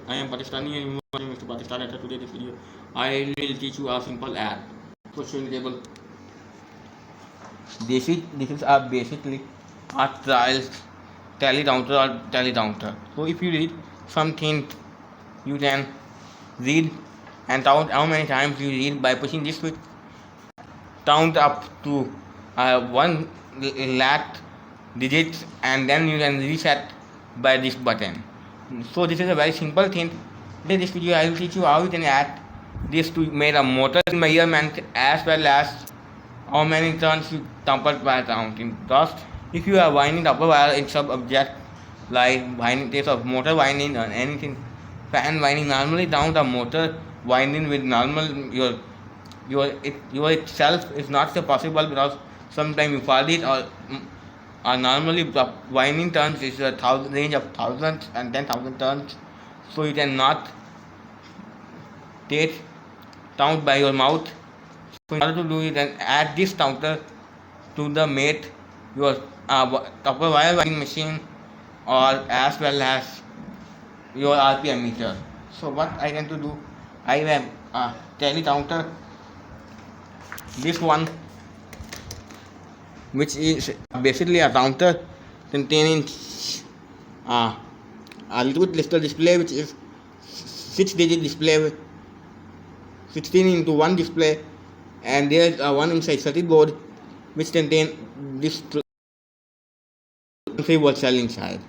I am Pakistani and you are watching Mr. Pakistan. After today this video, I will teach you a simple app. So showing table. This is a basically a trial tally counter or tally counter. So if you read something, you can read and count how many times you read by pushing this switch. Count up to 1 lakh digits and then you can reset by this button. So this is a very simple thing. In this video I will teach you how you can add this to make a motor measurement as well as how many turns you tamper per counting. Thus if you are winding upper wire in some object like winding case of motor winding or anything, fan winding, normally down the motor winding with normal your itself is not so possible because sometimes you fall it or normally the winding turns is a range of thousands and 10,000 turns, so you cannot take count by your mouth. So in order to do it, then add this counter to the mate your copper wire winding machine or as well as your RPM meter. So what I tend to do, I have a tally counter, this one, which is basically a counter containing a little crystal display, which is 6-digit display, 16 into 1 display, and there is one inside circuit board which contain this 3-volt cell inside.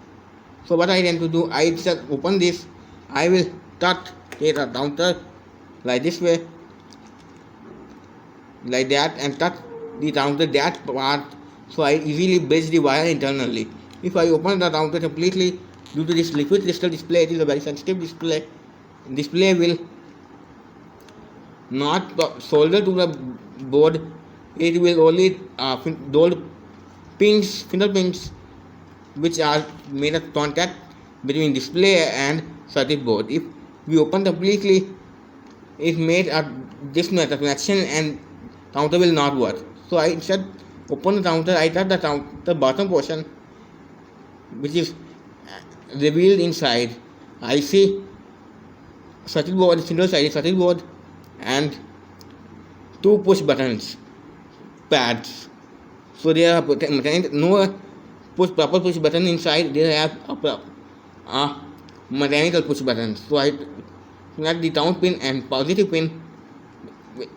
So what I tend to do, I just open this, I will cut a counter like this way, like that, and cut the counter that part, so I easily bridge the wire internally. If I open the counter completely, due to this liquid crystal display, it is a very sensitive display. Display will not solder to the board. It will only those pins, finger pins, which are made of contact between display and circuit board. If we open completely, it made a disconnect connection and counter will not work. So I instead open the counter, I touch the counter bottom portion which is revealed inside. I see circuit board, single sided circuit board, and 2 push buttons pads. So there are no proper push button inside. They have a mechanical push buttons. So I select the count pin and positive pin,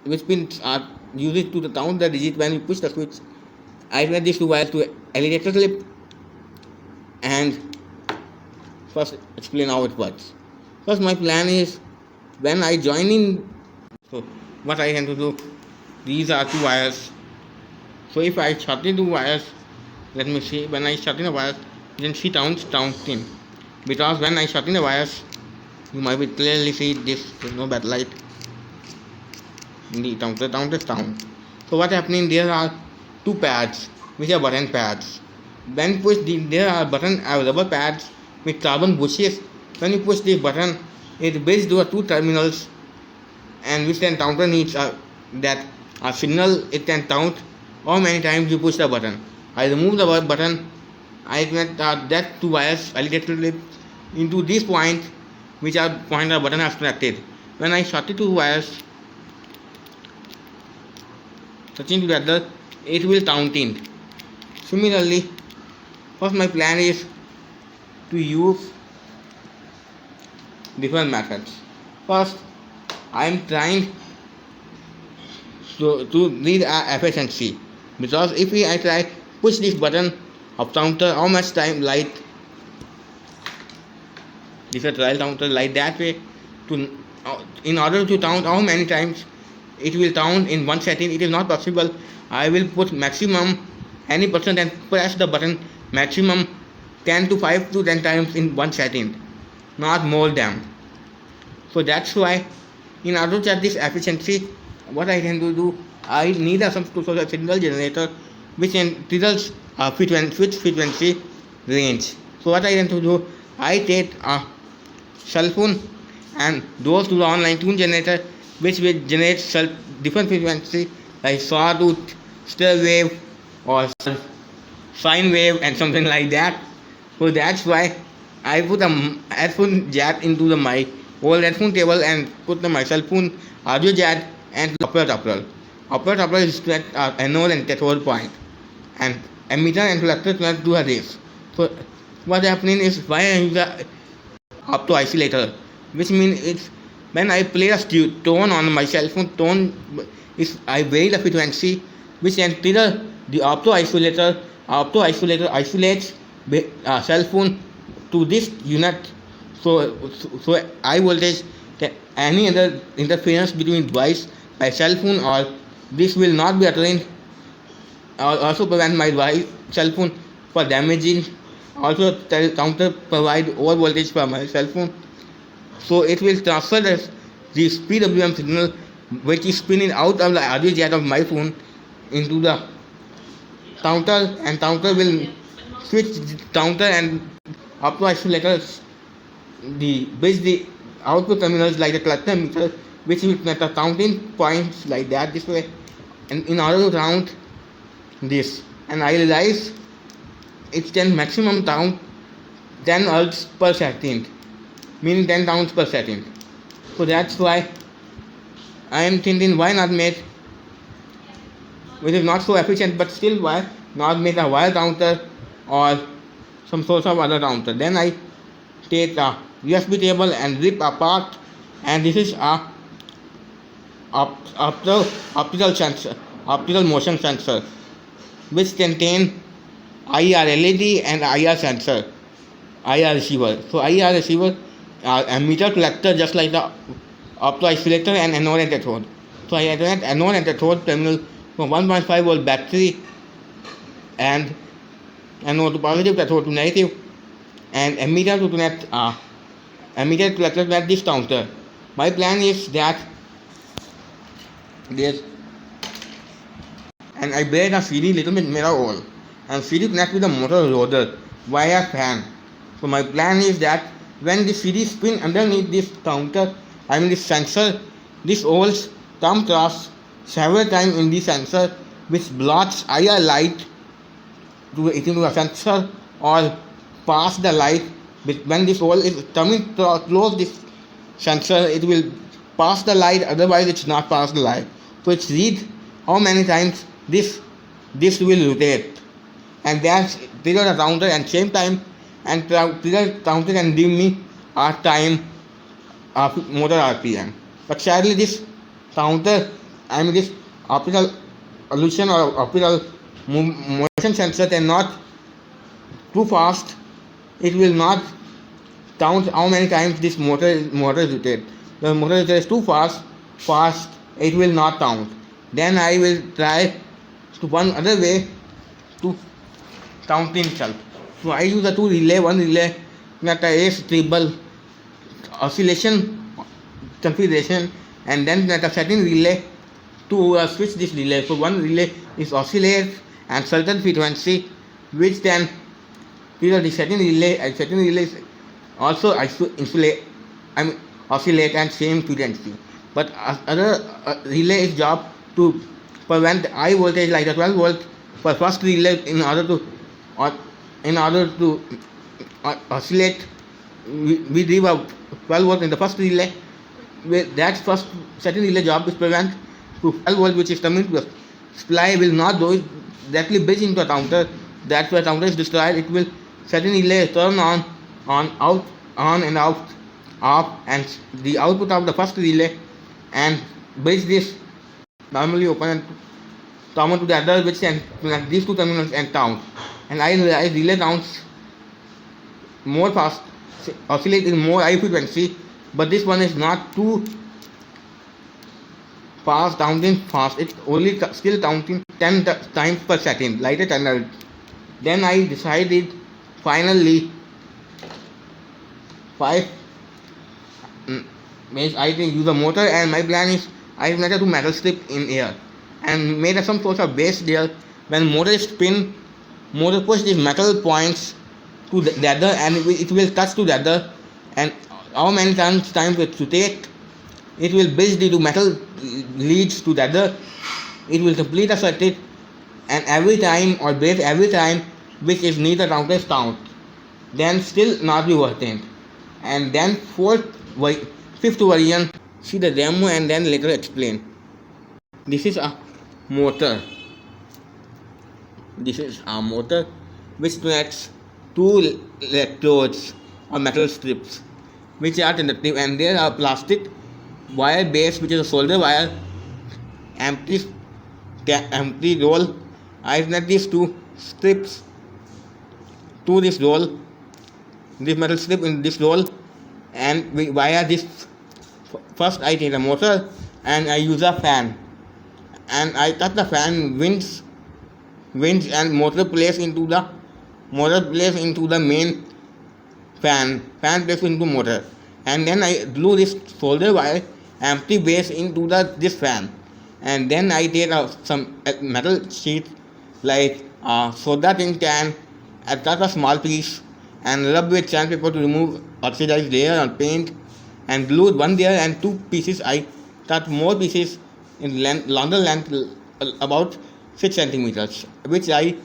which pins are used to count the digit when you push the switch. I connect these two wires to elevator clip and first explain how it works. First, my plan is when I join in. So what I can do, these are 2 wires. So if I short the 2 wires, let me see, when I short in the wires, you can see counting, because when I short in the wires, you might be clearly see this, there's no bad light, the counter is down. So what happening, there are 2 pads which are button pads. When push there are rubber pads with carbon bushes. When you push this button, it bridges to 2 terminals, and which then counter needs that a signal. It can count how many times you push the button. I remove the button, I connect that 2 wires electrically into this point, which are point the button has connected. When I short the 2 wires touching together, it will count in. Similarly, first my plan is to use different methods. First, I am trying to read efficiency, because if I try push this button of counter, how much time light this is a trial counter like that way, to in order to count how many times it will count in 1 second. It is not possible. I will put maximum any person and press the button maximum 5 to 10 times in 1 second, not more than. So that's why in order to check this efficiency, what I can do, I need some sort of signal generator which can results switch frequency range. So what I can do, I take a cell phone and goes to the online tune generator, which will generate different frequency like sawtooth, stir wave, or sine wave and something like that. So that's why I put a headphone jack into my old headphone table and put my cell phone audio jack and upper topper. Upper topper is at anode and cathode point, and emitter and collector connect to a race. So what happening is why I use a opto isolator, which means it's when I play a tone on my cell phone, tone is I vary the frequency, which then trigger the opto isolator. Opto isolator isolates cell phone to this unit, so high voltage any other interference between device by cell phone or this will not be attained. Also prevent my cell phone for damaging. Also counter provide over voltage for my cell phone, so it will transfer the PWM signal which is spinning out of the audio jet of my phone into the counter, and counter will switch the counter and opto isolators the bridge the output terminals like the cluster meter, which will connect the counting points like that this way, and in order to count this, and I realize it can maximum count 10 hertz per second, meaning 10 counts per second. So that's why I am thinking why not make, which is not so efficient, but still why not make a wire counter or some sort of other counter. Then I take a USB cable and rip apart, and this is a optical sensor, optical motion sensor, which contain IR LED and IR sensor, IR receiver. So IR receiver emitter collector just like the opto isolator and anode and cathode. So I connect anode and cathode terminal from 1.5 volt battery and anode to positive, cathode to negative, and emitter to connect emitter collector to this counter. My plan is that this, and I break a CD little bit mirror hole, and CD connect with the motor rotor via fan. So my plan is that when the CD spin underneath this counter, I mean this sensor, this holes come across several times in the sensor, which blocks IR light into a sensor or pass the light. When this hole is coming to close this sensor, it will pass the light, otherwise it's not pass the light. So it's read how many times this will rotate, and that's trigger the counter and same time, and trigger counter can give me a time of motor RPM. But sadly this counter, I mean this optical illusion or optical motion sensor cannot too fast. It will not count how many times this motor rotate. The motor is too fast, it will not count. Then I will try to one other way to count itself. So I use the two relay, one relay that is stable oscillation configuration, and then that a second relay to switch this relay. So one relay is oscillate and certain frequency, which then the second relay, and second relay is also insulate, oscillate and same frequency. But other relay is job to prevent high voltage like a 12 volt for first relay in order to oscillate. We leave a 12 volt in the first relay. That first second relay job is prevent to 12 volt, which is coming to the supply will not go directly bridge into a counter. That's why counter is destroyed. It will second relay turn on out, on and out, off, and the output of the first relay and bridge this normally open and common to the other, which can connect these two terminals and count. And I realize relay counts more fast, oscillate in more high frequency, but this one is not too fast, counting fast. It's only still counting 10 times per second, like a 10 hertz. Then I decided finally 5 means I can use a motor, and my plan is I connected to metal strip in air and made some sort of base there. When motor spin, motor push these metal points to the other, and it will touch to the other, and how many times it to take, it will bridge the metal leads to the other, it will complete a circuit, and every time or break every time which is neither counter count. then still not be worth it. And then fifth variant, see the demo and then later explain. This is a motor. This is a motor which connects two electrodes or metal strips which are conductive, and there are plastic wire base which is a solder wire, empty empty roll. I connect these two strips to this roll, this metal strip in this roll, and we wire this. First I take a motor and I use a fan, and I touch the fan winds and motor plays into the main fan plays into motor, and then I glue this solder wire empty base into this fan, and then I take some metal sheet like soda tin can, attach a small piece and rub with sandpaper to remove oxidized layer on paint, and glue one there, and two pieces I cut more pieces in longer length, about 6 centimeters, which I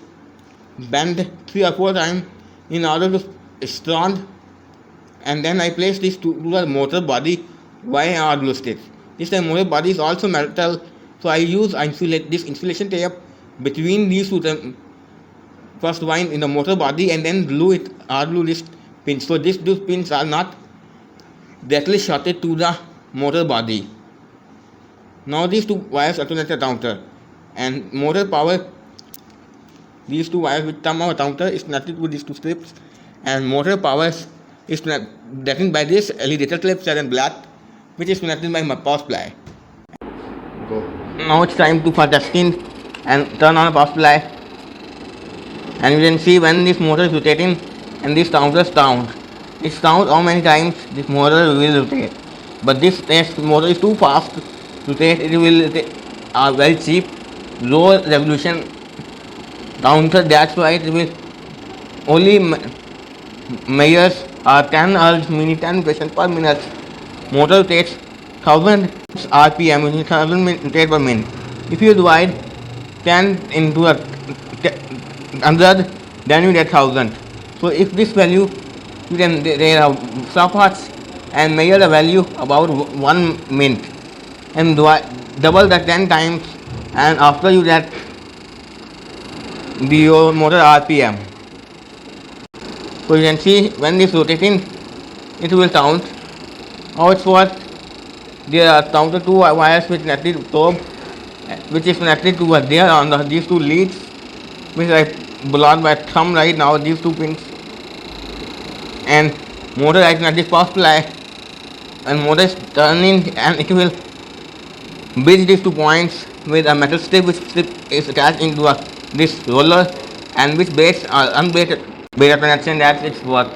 bend 3 or 4 times in order to strand, and then I place this to the motor body via our glue stick. This time motor body is also metal, so I use this insulation tape between these two, first one in the motor body, and then glue this pin. So these pins are not directly shorted to the motor body. Now these two wires are connected to the counter, and motor power. These two wires which come out of the counter is connected to these two strips, and motor power is connected by this LED clip set in black, which is connected by my power supply. Go. Now it's time for testing, and turn on the power supply, and you can see when this motor is rotating and this counter counts. It counts how many times this motor will rotate. But this test motor is too fast to rotate. It will rotate a very cheap, low revolution counter. That's why it will only measures 10 Hz minute, 10 impressions per minute. Motor rotates 1000 RPM, which is 1000 rotate per minute. If you divide 10 into 100, then you get 1000. So if this value, you can there are stopwatch and measure the value about 1 minute, and double that 10 times, and after you get your motor RPM. So you can see when this rotating, it will count. How it's work? There are counter two wires which connected to probe, which is connected to there on these two leads, which I belong by thumb right now, these two pins, and motor I connected power supply, and motor is turning, and it will bridge these 2 points with a metal strip, which strip is attached into this roller, and which baits are unbaited connection. That its work.